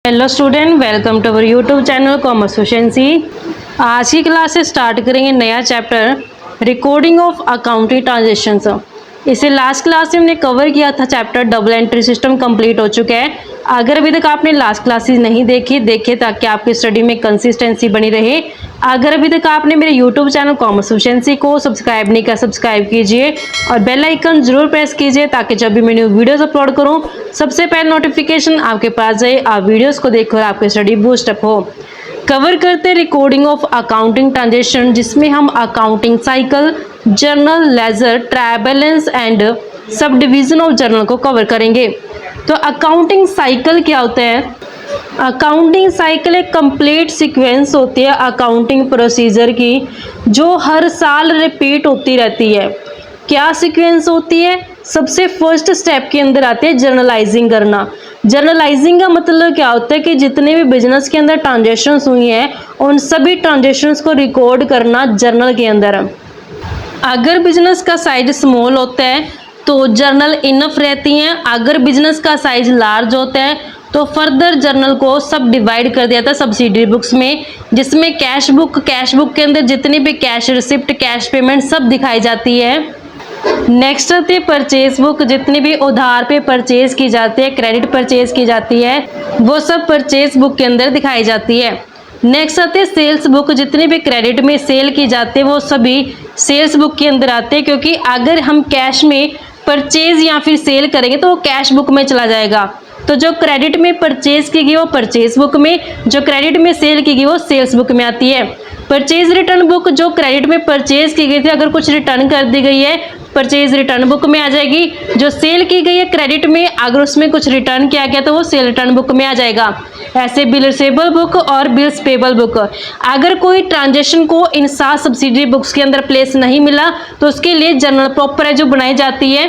Hello student, welcome to our YouTube channel commerce efficiency. आज की class से start करेंगे नया chapter recording of accounting transactions. इसे लास्ट क्लास में हमने कवर किया था, chapter double entry system complete हो चुका है। अगर अभी तक आपने लास्ट क्लासेस नहीं देखे ताकि आपकी स्टडी में कंसिस्टेंसी बनी रहे। अगर अभी तक आपने मेरे यूट्यूब चैनल कॉमर्स एफिशिएंसी को सब्सक्राइब नहीं किया, सब्सक्राइब कीजिए और बेल आइकन जरूर प्रेस कीजिए ताकि जब भी मैं न्यू वीडियोस अपलोड करूं सबसे पहले नोटिफिकेशन आपके पास जाए, आप वीडियोस को देखकर आपकी स्टडी बूस्ट अप हो। कवर करते रिकॉर्डिंग ऑफ अकाउंटिंग ट्रांजेक्शन, जिसमें हम accounting cycle, journal, ledger, trial balance and subdivision of journal को कवर करेंगे। तो अकाउंटिंग साइकिल क्या होता है? अकाउंटिंग साइकिल एक कंप्लीट सीक्वेंस होती है अकाउंटिंग प्रोसीजर की, जो हर साल रिपीट होती रहती है। क्या सीक्वेंस होती है? सबसे फर्स्ट स्टेप के अंदर आते हैं जर्नलाइजिंग करना। जर्नलाइजिंग का मतलब क्या होता है कि जितने भी बिजनेस के अंदर ट्रांजेक्शन्स हुई हैं उन सभी ट्रांजेक्शन्स को रिकॉर्ड करना जर्नल के अंदर। अगर बिजनेस का साइज स्मॉल होता है तो जर्नल इनफ रहती हैं। अगर बिजनेस का साइज लार्ज होता है तो फर्दर जर्नल को सब डिवाइड कर दिया था सब्सिडरी बुक्स में, जिसमें कैश बुक के अंदर जितनी भी कैश रिसिप्ट, कैश पेमेंट सब दिखाई जाती है। नेक्स्ट आती है परचेज बुक, जितनी भी उधार पे परचेज की जाती है, क्रेडिट परचेज की जाती है, वो सब परचेज बुक के अंदर दिखाई जाती है। नेक्स्ट आते हैं सेल्स बुक, जितनी भी क्रेडिट में सेल की जाती है वो सभी सेल्स बुक के अंदर आते हैं, क्योंकि अगर हम कैश में परचेज या फिर सेल करेंगे तो वो कैश बुक में चला जाएगा। तो जो क्रेडिट में परचेज की गई वो परचेज बुक में, जो क्रेडिट में सेल की गई वो सेल्स बुक में आती है। परचेज रिटर्न बुक, जो क्रेडिट में परचेज की गई थी अगर कुछ रिटर्न कर दी गई है परचेज रिटर्न बुक में आ जाएगी। जो सेल की गई है क्रेडिट में, अगर उसमें कुछ रिटर्न किया गया तो वो सेल रिटर्न बुक में आ जाएगा। ऐसे बिल रिसीवेबल बुक और बिल्स पेबल बुक। अगर कोई ट्रांजेक्शन को इन 7 सब्सिडरी बुक्स के अंदर प्लेस नहीं मिला तो उसके लिए जर्नल प्रॉपर है जो बनाई जाती है।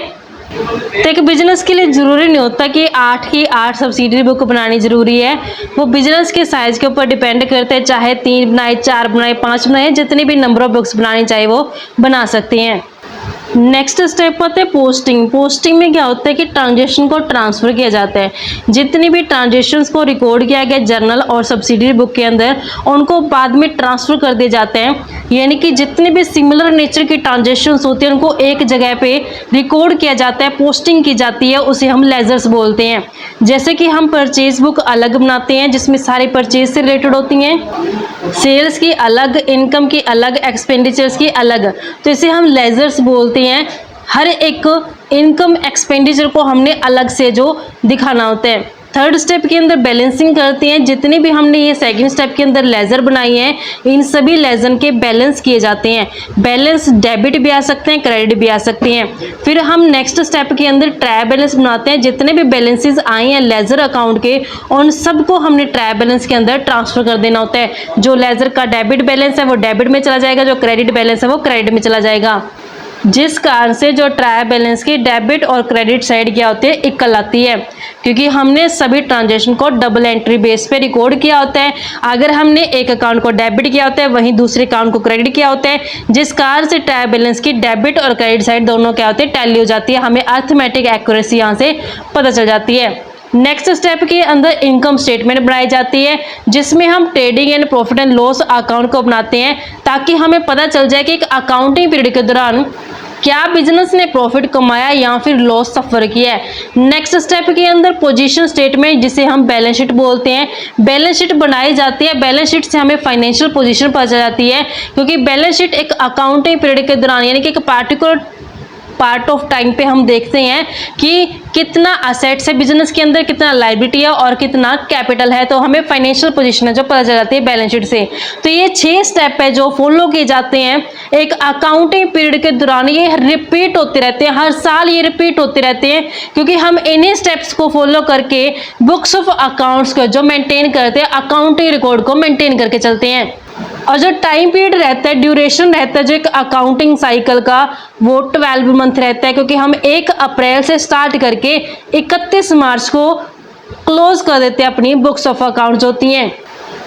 तो एक बिजनेस के लिए ज़रूरी नहीं होता कि 8 की 8 सब्सिडरी बुक बनानी ज़रूरी है। वो बिजनेस के साइज़ के ऊपर डिपेंड करते हैं, चाहे 3 बनाए, 4 बनाए, 5 बनाए, जितनी भी नंबर ऑफ बुक्स बनानी चाहिए वो बना सकते हैं। नेक्स्ट स्टेप होता है पोस्टिंग। पोस्टिंग में क्या होता है कि ट्रांजेक्शन को ट्रांसफ़र किया जाता है। जितनी भी ट्रांजेक्शन्स को रिकॉर्ड किया गया जर्नल और सब्सिडरी बुक के अंदर उनको बाद में ट्रांसफ़र कर दिए जाते हैं। यानी कि जितनी भी सिमिलर नेचर की ट्रांजेक्शन्स होती हैं उनको एक जगह पे रिकॉर्ड किया जाता है, पोस्टिंग की जाती है, उसे हम लेजर्स बोलते हैं। जैसे कि हम परचेज बुक अलग बनाते हैं जिसमें सारी परचेज से रिलेटेड होती हैं, सेल्स की अलग, इनकम की अलग, एक्सपेंडिचर्स की अलग, तो इसे हम लेजर्स बोलते हैं। हर एक इनकम एक्सपेंडिचर को हमने अलग से जो दिखाना होता है। थर्ड स्टेप के अंदर बैलेंसिंग करते हैं। जितने भी हमने ये सेकंड स्टेप के अंदर लेजर बनाई हैं इन सभी लेजर के बैलेंस किए जाते हैं। बैलेंस डेबिट भी आ सकते हैं, क्रेडिट भी आ सकते हैं। फिर हम नेक्स्ट स्टेप के अंदर ट्रायल बैलेंस बनाते हैं। जितने भी बैलेंसेस आए हैं लेजर अकाउंट के उन सबको हमने ट्रायल बैलेंस के अंदर ट्रांसफर कर देना होता है। जो लेजर का डेबिट बैलेंस है वो डेबिट में चला जाएगा, जो क्रेडिट बैलेंस है वो क्रेडिट में चला जाएगा, जिस कारण से जो ट्रायल बैलेंस की डेबिट और क्रेडिट साइड क्या होती है इक्वल आती है, क्योंकि हमने सभी ट्रांजेक्शन को डबल एंट्री बेस पे रिकॉर्ड किया होता है। अगर हमने एक अकाउंट को डेबिट किया होता है वहीं दूसरे अकाउंट को क्रेडिट किया होता है, जिस कारण से ट्रायल बैलेंस की डेबिट और क्रेडिट साइड दोनों क्या होती है टैली हो जाती है। हमें अर्थमेटिक एक्यूरेसी यहाँ से पता चल जाती है। नेक्स्ट स्टेप के अंदर इनकम स्टेटमेंट बनाई जाती है, जिसमें हम trading and profit and loss account को बनाते हैं ताकि हमें पता चल जाए कि एक अकाउंटिंग पीरियड के दौरान क्या बिजनेस ने प्रॉफिट कमाया या फिर लॉस सफर किया है। नेक्स्ट स्टेप के अंदर पोजीशन स्टेटमेंट, जिसे हम बैलेंस शीट बोलते हैं, बैलेंस शीट बनाई जाती है। बैलेंस शीट से हमें फाइनेंशियल पोजीशन पता चल जाती है, क्योंकि बैलेंस शीट एक अकाउंटिंग पीरियड के दौरान यानी कि एक पार्टिकुलर पार्ट ऑफ टाइम पे हम देखते हैं कि कितना असेट्स है बिजनेस के अंदर, कितना लायबिलिटी है और कितना कैपिटल है, तो हमें फाइनेंशियल पोजीशन है जो पता चल जाती है बैलेंस शीट से। तो ये 6 स्टेप है जो फॉलो किए जाते हैं एक अकाउंटिंग पीरियड के दौरान। ये रिपीट होते रहते हैं, हर साल ये रिपीट होते रहते हैं, क्योंकि हम इन्हीं स्टेप्स को फॉलो करके बुक्स ऑफ अकाउंट्स को जो मेंटेन करते हैं, अकाउंटिंग रिकॉर्ड को मेंटेन करके चलते हैं। और जो टाइम पीरियड रहता है, ड्यूरेशन रहता है जो एक अकाउंटिंग साइकिल का, वो 12 मंथ रहता है, क्योंकि हम 1 अप्रैल से स्टार्ट करके 31 मार्च को क्लोज कर देते हैं अपनी बुक्स ऑफ अकाउंट्स होती हैं।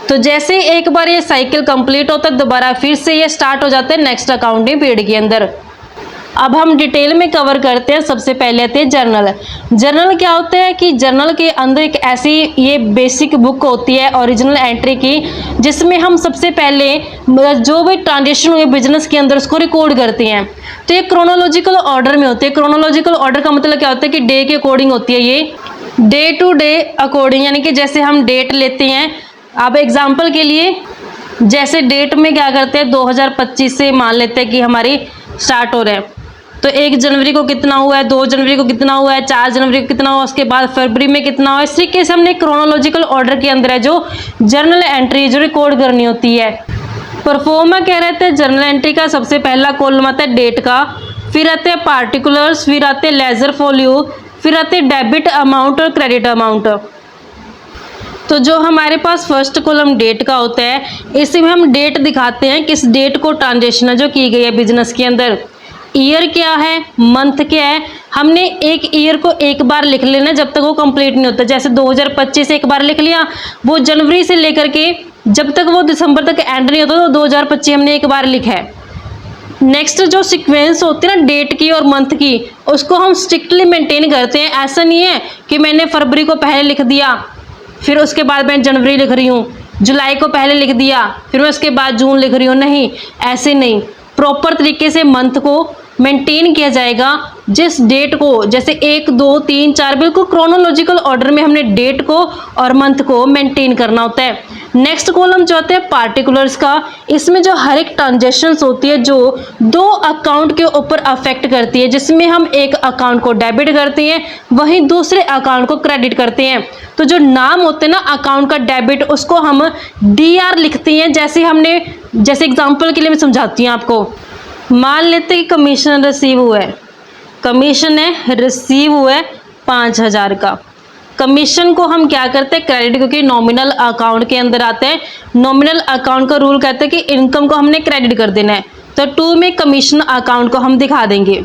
तो जैसे एक बार ये साइकिल कंप्लीट होता है दोबारा फिर से ये स्टार्ट हो जाता है नेक्स्ट अकाउंटिंग पीरियड के अंदर। अब हम डिटेल में कवर करते हैं। सबसे पहले आते हैं जर्नल। जर्नल क्या होता है कि जर्नल के अंदर एक ऐसी ये बेसिक बुक होती है ओरिजिनल एंट्री की, जिसमें हम सबसे पहले जो भी ट्रांजेक्शन हुए बिजनेस के अंदर उसको रिकॉर्ड करते हैं। तो ये क्रोनोलॉजिकल ऑर्डर में होती है। क्रोनोलॉजिकल ऑर्डर का मतलब क्या होता है कि डे के अकॉर्डिंग होती है, ये डे टू डे अकॉर्डिंग, यानी कि जैसे हम डेट लेते हैं। अब एग्जाम्पल के लिए जैसे डेट में क्या करते हैं 2025 से मान लेते हैं कि हमारी स्टार्ट हो रहा है, तो 1 जनवरी को कितना हुआ है, 2 जनवरी को कितना हुआ है, 4 जनवरी को कितना हुआ, उसके बाद फरवरी में कितना हुआ। इस तरीके से हमने क्रोनोलॉजिकल ऑर्डर के अंदर है जो जर्नल एंट्री जो रिकॉर्ड करनी होती है। परफॉर्मा कह रहे थे जर्नल एंट्री का सबसे पहला कॉलम आता है डेट का, फिर आते हैं पार्टिकुलर्स, फिर आते हैं लेजर फोलियो, फिर आते हैं डेबिट अमाउंट और क्रेडिट अमाउंट। तो जो हमारे पास फर्स्ट कॉलम डेट का होता है, इसमें हम डेट दिखाते हैं किस डेट को ट्रांजेक्शन जो की गई है बिजनेस के अंदर। ईयर क्या है, मंथ क्या है, हमने एक ईयर को एक बार लिख लेना जब तक वो कंप्लीट नहीं होता। जैसे 2025 एक बार लिख लिया, वो जनवरी से लेकर के जब तक वो दिसंबर तक एंड नहीं होता तो 2025 हमने एक बार लिखा है। नेक्स्ट जो सीक्वेंस होती है ना डेट की और मंथ की, उसको हम स्ट्रिक्टली मेंटेन करते हैं। ऐसा नहीं है कि मैंने फरवरी को पहले लिख दिया फिर उसके बाद मैं जनवरी लिख रही हूँ, जुलाई को पहले लिख दिया फिर मैं उसके बाद जून लिख रही हूँ, नहीं ऐसे नहीं। प्रॉपर तरीके से मंथ को मेंटेन किया जाएगा। जिस डेट को जैसे 1 2 3 4 बिल्कुल क्रोनोलॉजिकल ऑर्डर में हमने डेट को और मंथ को मेंटेन करना होता है। नेक्स्ट कॉलम जो होता है पार्टिकुलर्स का, इसमें जो हर एक ट्रांजेक्शन्स होती है जो 2 अकाउंट के ऊपर अफेक्ट करती है, जिसमें हम एक अकाउंट को डेबिट करते हैं वहीं दूसरे अकाउंट को क्रेडिट करते हैं। तो जो नाम होते हैं ना अकाउंट का डेबिट, उसको हम DR लिखते हैं। जैसे एग्जाम्पल के लिए मैं समझाती हूँ आपको। मान लेते हैं कि कमीशन रिसीव हुआ है, कमीशन है रिसीव हुआ है 5000 का। कमीशन को हम क्या करते हैं क्रेडिट, क्योंकि नॉमिनल अकाउंट के अंदर आते हैं। नॉमिनल अकाउंट का रूल कहते हैं कि इनकम को हमने क्रेडिट कर देना है, तो 2 में कमीशन अकाउंट को हम दिखा देंगे,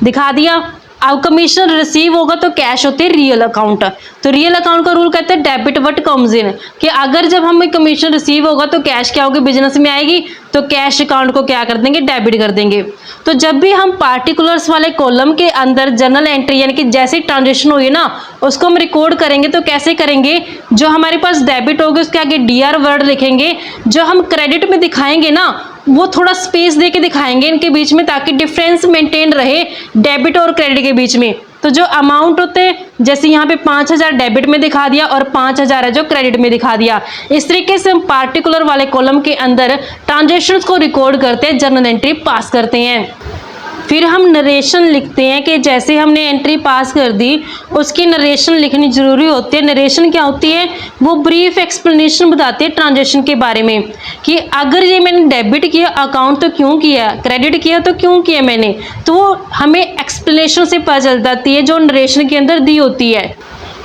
दिखा दिया। अब कमीशन रिसीव होगा तो कैश होती है रियल अकाउंट। तो रियल अकाउंट का रूल कहते हैं डेबिट व्हाट कम्स इन, कि अगर जब हमें कमीशन रिसीव होगा तो कैश क्या होगी बिजनेस में आएगी, तो कैश अकाउंट को क्या कर देंगे डेबिट कर देंगे। तो जब भी हम पार्टिकुलर्स वाले कॉलम के अंदर जर्नल एंट्री यानी कि जैसी ट्रांजेक्शन हुई ना उसको हम रिकॉर्ड करेंगे, तो कैसे करेंगे, जो हमारे पास डेबिट होगी उसके आगे DR वर्ड लिखेंगे, जो हम क्रेडिट में दिखाएंगे ना वो थोड़ा स्पेस दे के दिखाएंगे इनके बीच में, ताकि डिफरेंस मेंटेन रहे डेबिट और क्रेडिट के बीच में। तो जो अमाउंट होते हैं जैसे यहाँ पे 5000 डेबिट में दिखा दिया और 5000 है जो क्रेडिट में दिखा दिया। इस तरीके से हम पार्टिकुलर वाले कॉलम के अंदर ट्रांजेक्शन्स को रिकॉर्ड करते हैं, जर्नल एंट्री पास करते हैं। फिर हम नरेशन लिखते हैं कि जैसे हमने एंट्री पास कर दी उसकी नरेशन लिखनी जरूरी होती है। नरेशन क्या होती है, वो ब्रीफ एक्सप्लेनेशन बताती है ट्रांजेक्शन के बारे में, कि अगर ये मैंने डेबिट किया अकाउंट तो क्यों किया, क्रेडिट किया तो क्यों किया मैंने, तो हमें एक्सप्लेनेशन से पता चल जाती है जो नरेशन के अंदर दी होती है।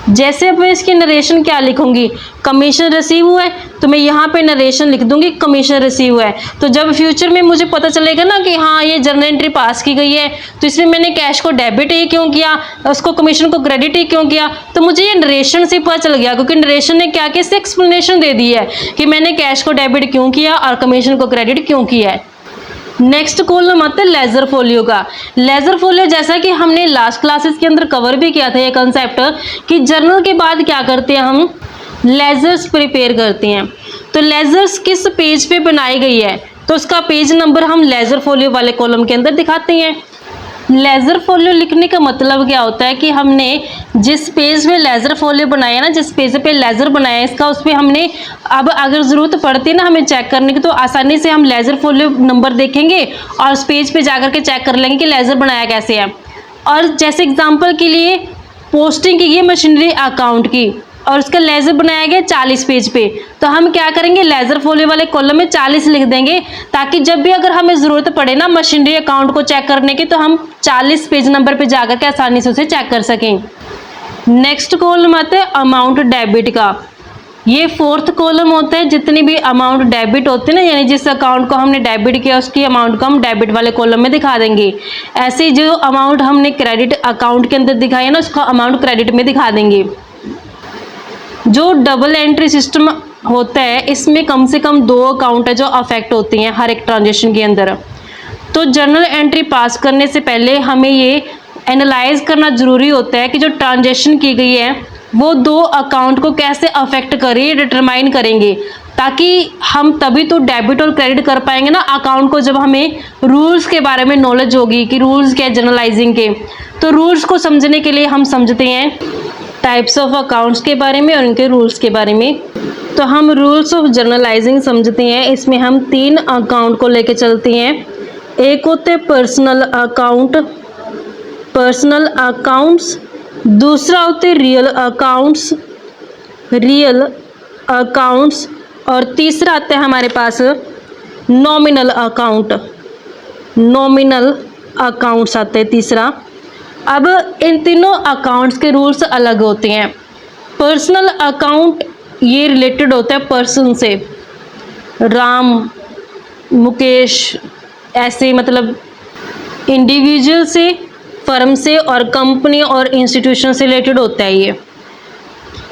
जैसे अब मैं इसकी नरेशन क्या लिखूंगी, कमीशन रिसीव हुआ है तो मैं यहाँ पे नरेशन लिख दूंगी कमीशन रिसीव हुआ है। तो जब फ्यूचर में मुझे पता चलेगा ना कि हाँ ये जर्नल एंट्री पास की गई है तो इसमें मैंने कैश को डेबिट ही क्यों किया, उसको कमीशन को क्रेडिट ही क्यों किया, तो मुझे ये नरेशन से पता चल गया, क्योंकि नरेशन ने क्या किया, इससे एक्सप्लेनेशन दे दी है कि मैंने कैश को डेबिट क्यों किया और कमीशन को क्रेडिट क्यों किया है। नेक्स्ट कॉलम आता है लेजर फोलियो का। लेजर फोलियो जैसा कि हमने लास्ट क्लासेस के अंदर कवर भी किया था ये कंसेप्ट, कि जर्नल के बाद क्या करते हैं हम लेजर्स प्रिपेयर करते हैं। तो लेजर्स किस पेज पे बनाई गई है तो उसका पेज नंबर हम लेजर फोलियो वाले कॉलम के अंदर दिखाते हैं। लेजर फोलियो लिखने का मतलब क्या होता है कि हमने जिस पेज पे लेजर फोलियो बनाया ना, जिस पेज पे लेजर बनाया इसका, उस पर हमने अब अगर ज़रूरत पड़ती है ना हमें चेक करने की, तो आसानी से हम लेजर फोलियो नंबर देखेंगे और उस पेज पे जाकर के चेक कर लेंगे कि लेजर बनाया कैसे है। और जैसे एग्जांपल के लिए पोस्टिंग की गई मशीनरी अकाउंट की और उसका लेजर बनाया गया 40 पेज पे, तो हम क्या करेंगे लेजर फोलियो वाले कॉलम में 40 लिख देंगे, ताकि जब भी अगर हमें ज़रूरत पड़े ना मशीनरी अकाउंट को चेक करने की तो हम 40 पेज नंबर पे जाकर के आसानी से उसे चेक कर सकें। नेक्स्ट कॉलम आता है अमाउंट डेबिट का। ये 4th कॉलम होता है। जितनी भी अमाउंट डेबिट होती है ना, यानी जिस अकाउंट को हमने डेबिट किया उसकी अमाउंट को हम डेबिट वाले कॉलम में दिखा देंगे। ऐसे जो अमाउंट हमने क्रेडिट अकाउंट के अंदर दिखाई है ना उसका अमाउंट क्रेडिट में दिखा देंगे। जो डबल एंट्री सिस्टम होता है इसमें कम से कम 2 अकाउंट है जो अफेक्ट होती हैं हर एक ट्रांजेक्शन के अंदर। तो जर्नल एंट्री पास करने से पहले हमें ये एनालाइज करना ज़रूरी होता है कि जो ट्रांजैक्शन की गई है वो दो अकाउंट को कैसे अफेक्ट कर रही है, डिटरमाइन करेंगे, ताकि हम तभी तो डेबिट और क्रेडिट कर पाएंगे ना अकाउंट को, जब हमें रूल्स के बारे में नॉलेज होगी कि रूल्स क्या है जर्नलाइजिंग के। तो रूल्स को समझने के लिए हम समझते हैं टाइप्स ऑफ अकाउंट्स के बारे में और उनके रूल्स के बारे में। तो हम रूल्स ऑफ जर्नलाइजिंग समझते हैं। इसमें हम 3 अकाउंट को लेके चलते हैं। एक होते पर्सनल अकाउंट, पर्सनल अकाउंट्स, दूसरा होते रियल अकाउंट्स, रियल अकाउंट्स, और तीसरा आता है हमारे पास नॉमिनल अकाउंट, नॉमिनल अकाउंट्स आते हैं तीसरा। अब इन तीनों अकाउंट्स के रूल्स अलग होते हैं। पर्सनल अकाउंट ये रिलेटेड होता है पर्सन से, राम, मुकेश, ऐसे मतलब इंडिविजुअल से, फर्म से और कंपनी और इंस्टीट्यूशन से रिलेटेड होता है ये।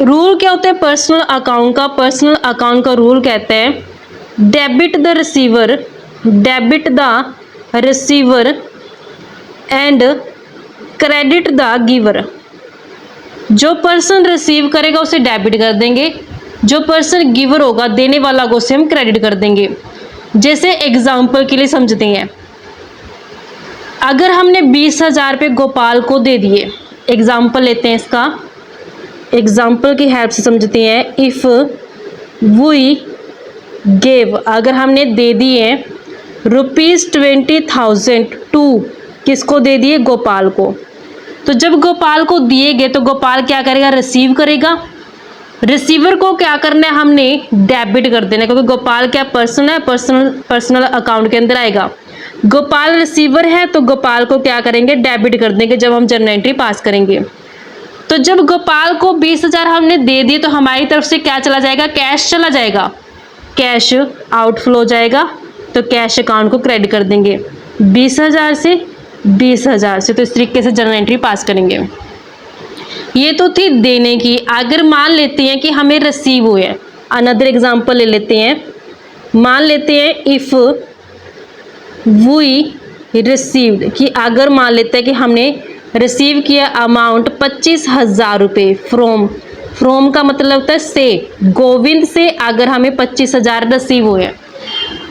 रूल क्या होता है पर्सनल अकाउंट का? पर्सनल अकाउंट का रूल कहता है debit the receiver, debit the receiver and credit the giver. जो पर्सन रिसीव करेगा उसे डेबिट कर देंगे, जो पर्सन गिवर होगा देने वाला को उसे हम क्रेडिट कर देंगे। जैसे एग्जाम्पल के लिए समझते हैं, अगर हमने 20,000 रुपये गोपाल को दे दिए, एग्जाम्पल लेते हैं इसका, एग्जाम्पल की हेल्प से समझते हैं। इफ़ वी गेव, अगर हमने दे दिए ₹20,000 टू, किसको दे दिए? गोपाल को। तो जब गोपाल को दिए गए तो गोपाल क्या करेगा? रिसीव करेगा। रिसीवर को क्या करना है? हमने डेबिट कर देना है, क्योंकि गोपाल क्या पर्सन है, पर्सनल अकाउंट के अंदर आएगा। गोपाल रिसीवर है तो गोपाल को क्या करेंगे? डेबिट कर देंगे जब हम जर्नल एंट्री पास करेंगे। तो जब गोपाल को 20,000 हमने दे दिए तो हमारी तरफ से क्या चला जाएगा? कैश चला जाएगा, कैश आउटफ्लो जाएगा, तो कैश अकाउंट को क्रेडिट कर देंगे 20,000 से 20,000 से। तो इस तरीके से जर्नल एंट्री पास करेंगे। ये तो थी देने की। अगर मान लेते हैं कि हमें रिसीव हुए, अनदर एग्जांपल ले लेते हैं। मान लेते हैं इफ़ वी रिसीव्ड, कि अगर मान लेते हैं कि हमने रिसीव किया अमाउंट 25,000 रुपये फ्रॉम का मतलब होता है से, गोविंद से अगर हमें 25,000 रिसीव हुए,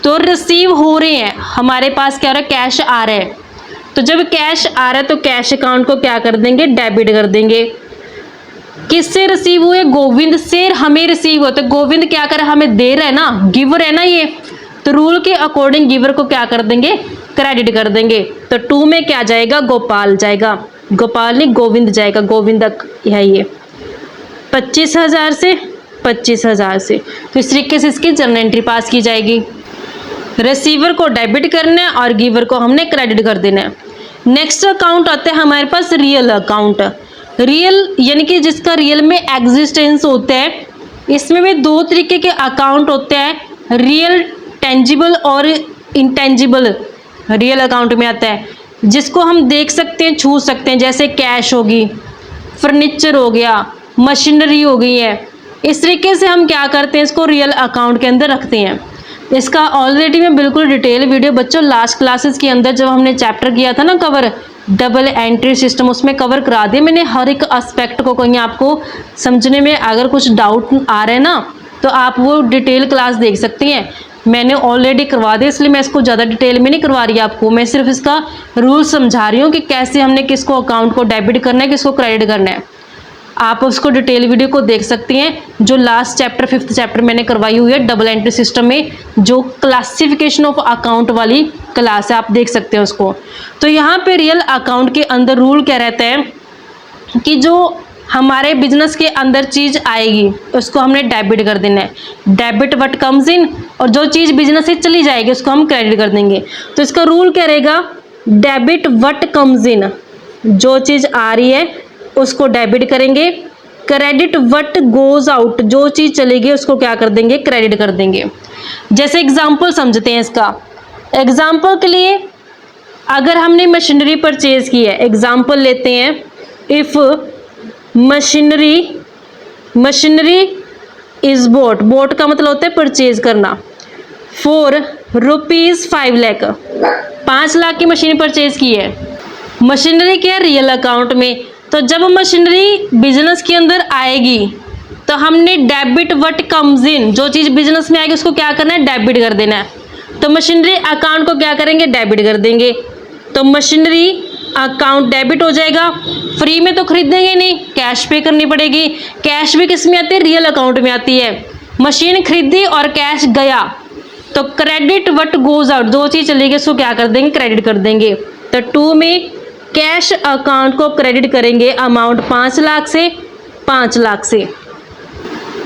तो रिसीव हो रहे हैं, हमारे पास क्या हो रहा है? कैश आ रहा है। तो जब कैश आ रहा है तो कैश अकाउंट को क्या कर देंगे? डेबिट कर देंगे। किससे रिसीव हुए? गोविंद से हमें रिसीव हो, तो गोविंद क्या करे? हमें दे रहा है ना, गिवर है ना ये, तो रूल के अकॉर्डिंग गिवर को क्या कर देंगे? क्रेडिट कर देंगे। तो 2 में क्या जाएगा? गोपाल जाएगा, गोपाल नहीं गोविंद जाएगा, गोविंद है ये 25,000 से 25,000 से। तो इस तरीके से इसकी जर्नल एंट्री पास की जाएगी। रिसीवर को डेबिट करना है और गिवर को हमने क्रेडिट कर देना है। नेक्स्ट अकाउंट आता है हमारे पास रियल अकाउंट। रियल यानी कि जिसका रियल में एग्जिस्टेंस होता है। इसमें भी 2 तरीके के अकाउंट होते हैं, रियल टेंजिबल और इंटेंजिबल। रियल अकाउंट में आता है जिसको हम देख सकते हैं, छू सकते हैं, जैसे कैश होगी, फर्नीचर हो गया, मशीनरी हो गई है। इस तरीके से हम क्या करते हैं? इसको रियल अकाउंट के अंदर रखते हैं। इसका ऑलरेडी मैं बिल्कुल डिटेल वीडियो बच्चों लास्ट क्लासेस के अंदर जब हमने चैप्टर किया था ना कवर, डबल एंट्री सिस्टम, उसमें कवर करा दिया मैंने हर एक एस्पेक्ट को। कहीं आपको समझने में अगर कुछ डाउट आ रहा है ना तो आप वो डिटेल क्लास देख सकती हैं। मैंने ऑलरेडी करवा दिया, इसलिए मैं इसको ज़्यादा डिटेल में नहीं करवा रही आपको। मैं सिर्फ इसका रूल समझा रही हूँ कि कैसे हमने किसको अकाउंट को डेबिट करना है, किसको क्रेडिट करना है। आप उसको डिटेल वीडियो को देख सकती हैं, जो लास्ट चैप्टर 5th चैप्टर मैंने करवाई हुई है डबल एंट्री सिस्टम में, जो क्लासिफिकेशन ऑफ अकाउंट वाली क्लास है, आप देख सकते हैं उसको। तो यहाँ पे रियल अकाउंट के अंदर रूल क्या रहता है कि जो हमारे बिजनेस के अंदर चीज़ आएगी उसको हमने डेबिट कर देना है, डेबिट व्हाट कम्स इन, और जो चीज़ बिजनेस से चली जाएगी उसको हम क्रेडिट कर देंगे। तो इसका रूल क्या रहेगा? डेबिट व्हाट कम्स इन, जो चीज़ आ रही है उसको डेबिट करेंगे, क्रेडिट व्हाट गोज आउट, जो चीज़ चलेगी उसको क्या कर देंगे? क्रेडिट कर देंगे। जैसे एग्जाम्पल समझते हैं इसका। एग्जाम्पल के लिए अगर हमने मशीनरी परचेज की है, एग्जाम्पल लेते हैं, इफ़ मशीनरी इज बोट का मतलब होता है परचेज करना, फॉर ₹5 लाख, 5 लाख की मशीन परचेज की है। मशीनरी क्या है? रियल अकाउंट में। तो जब मशीनरी बिजनेस के अंदर आएगी तो हमने डेबिट व्हाट कम्स इन, जो चीज़ बिजनेस में आएगी उसको क्या करना है? डेबिट कर देना है। तो मशीनरी अकाउंट को क्या करेंगे? डेबिट कर देंगे। तो मशीनरी अकाउंट डेबिट हो जाएगा। फ्री में तो खरीदेंगे नहीं, कैश पे करनी पड़ेगी। कैश भी किस में आती है? रियल अकाउंट में आती है। मशीन खरीदी और कैश गया तो क्रेडिट व्हाट गोज आउट, जो चीज़ चलेगी उसको क्या कर देंगे? क्रेडिट कर देंगे। तो 2 में कैश अकाउंट को क्रेडिट करेंगे अमाउंट 5 लाख से 5 लाख से।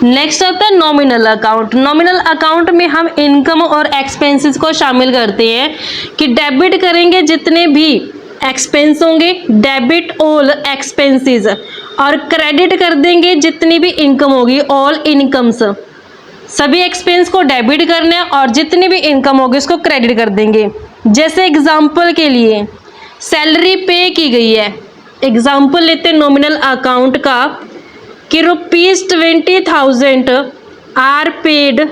नेक्स्ट आता है नॉमिनल अकाउंट। नॉमिनल अकाउंट में हम इनकम और एक्सपेंसेस को शामिल करते हैं कि डेबिट करेंगे जितने भी एक्सपेंस होंगे, डेबिट ऑल एक्सपेंसेस, और क्रेडिट कर देंगे जितनी भी इनकम होगी, ऑल इनकम्स। सभी एक्सपेंस को डेबिट करना है और जितनी भी इनकम होगी उसको क्रेडिट कर देंगे। जैसे एग्जांपल के लिए सैलरी पे की गई है, एग्जांपल लेते हैं नॉमिनल अकाउंट का कि ₹20,000 आर पेड,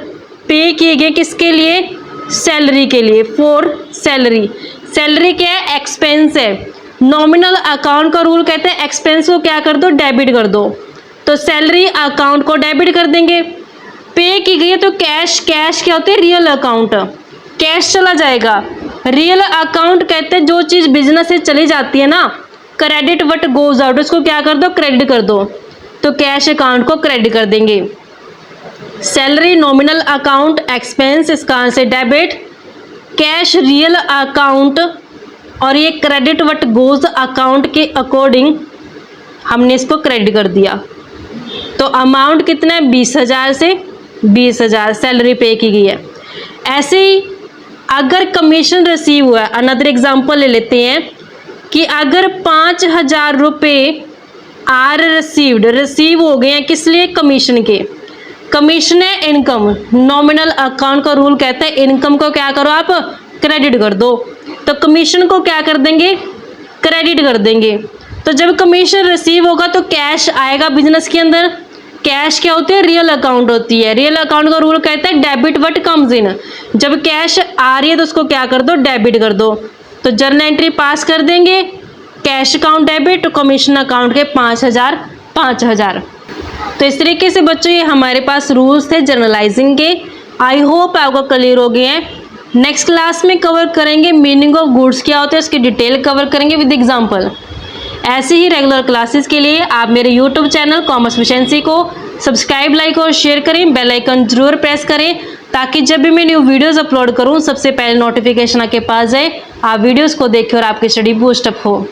पे किए गए किसके लिए? सैलरी के लिए, फॉर सैलरी। सैलरी क्या है? एक्सपेंस है। नॉमिनल अकाउंट का रूल कहते हैं एक्सपेंस को क्या कर दो? डेबिट कर दो। तो सैलरी अकाउंट को डेबिट कर देंगे। पे की गई है तो कैश, कैश क्या होते हैं? रियल अकाउंट, कैश चला जाएगा। रियल अकाउंट कहते हैं जो चीज़ बिजनेस से चली जाती है ना, क्रेडिट व्हाट गोज आउट, उसको क्या कर दो? क्रेडिट कर दो। तो कैश अकाउंट को क्रेडिट कर देंगे। सैलरी नॉमिनल अकाउंट एक्सपेंस, इसका answer debit. Cash real account और ये क्रेडिट व्हाट गोज अकाउंट के अकॉर्डिंग हमने इसको क्रेडिट कर दिया। तो अमाउंट कितना है? 20,000 से 20,000 सैलरी पे की गई है। ऐसे ही अगर कमीशन रिसीव हुआ है, अनदर एग्जांपल ले लेते हैं कि अगर 5,000 रुपये आर रिसीव्ड, रिसीव हो गए हैं किस लिए? कमीशन के। कमीशन है इनकम। नॉमिनल अकाउंट का रूल कहता है इनकम को क्या करो? आप क्रेडिट कर दो। तो कमीशन को क्या कर देंगे? क्रेडिट कर देंगे। तो जब कमीशन रिसीव होगा तो कैश आएगा बिजनेस के अंदर। कैश क्या होती है? रियल अकाउंट होती है। रियल अकाउंट का रूल कहता है डेबिट व्हाट कम्स इन, जब कैश आ रही है तो उसको क्या कर दो? डेबिट कर दो। तो जर्नल एंट्री पास कर देंगे, cash account debit, commission account के 5,000 5,000। तो इस तरीके से बच्चों ये हमारे पास रूल्स थे जर्नलाइजिंग के। आई होप आपको क्लियर हो गए हैं। नेक्स्ट क्लास में कवर करेंगे मीनिंग ऑफ गुड्स क्या होता है, उसकी डिटेल कवर करेंगे विद एग्जांपल। ऐसे ही रेगुलर क्लासेस के लिए आप मेरे यूट्यूब चैनल कॉमर्स एफिशिएंसी को सब्सक्राइब, लाइक और शेयर करें। बेल आइकन जरूर प्रेस करें ताकि जब भी मैं न्यू वीडियोस अपलोड करूं सबसे पहले नोटिफिकेशन आपके पास जाए, आप वीडियोस को देखें और आपकी स्टडी बूस्ट अप हो।